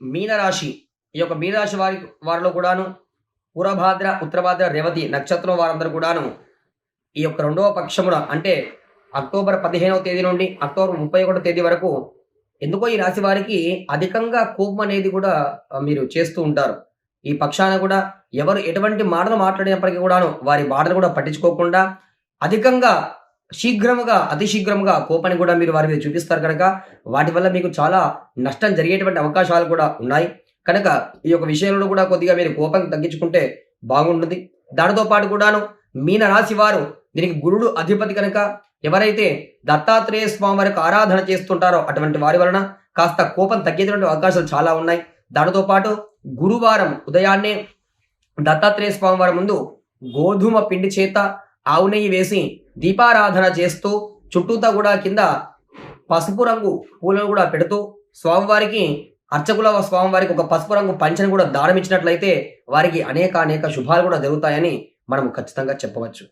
మీనరాశి. ఈ యొక్క మీనరాశి వారిలో కూడాను పూర్వభాద్ర, ఉత్తరభాద్ర, రేవతి నక్షత్రం వారందరూ కూడాను ఈ యొక్క రెండవ పక్షమున అంటే అక్టోబర్ 15వ తేదీ నుండి అక్టోబర్ 31వ తేదీ వరకు ఎందుకో ఈ రాశి వారికి అధికంగా కోపం అనేది కూడా మీరు చేస్తూ ఉంటారు. ఈ పక్షాన కూడా ఎవరు ఎటువంటి మాటలు మాట్లాడినప్పటికీ కూడాను వారి మాటలు కూడా పట్టించుకోకుండా అధికంగా అతి శీఘ్రముగా కోపాన్ని కూడా మీరు వారి మీద చూపిస్తారు కనుక వాటి వల్ల మీకు చాలా నష్టం జరిగేటువంటి అవకాశాలు కూడా ఉన్నాయి. కనుక ఈ యొక్క విషయంలో కూడా కొద్దిగా మీరు కోపం తగ్గించుకుంటే బాగుంటుంది. దానితో పాటు కూడాను మీన రాశి వారు దీనికి గురుడు అధిపతి కనుక ఎవరైతే దత్తాత్రేయ స్వామి వారికి ఆరాధన చేస్తుంటారో అటువంటి వారి వలన కాస్త కోపం తగ్గేటువంటి అవకాశాలు చాలా ఉన్నాయి. దానితో పాటు గురువారం ఉదయాన్నే దత్తాత్రేయ స్వామి వారి ముందు గోధుమ పిండి చేత ఆవు నెయ్యి వేసి దీపారాధన చేస్తూ చుట్టూతా కూడా కింద పసుపు రంగు పూలను కూడా పెడుతూ స్వామివారికి అర్చకుల స్వామివారికి ఒక పసుపు రంగు పంచని కూడా దానం ఇచ్చినట్లయితే వారికి అనేక శుభాలు కూడా జరుగుతాయని మనం ఖచ్చితంగా చెప్పవచ్చు.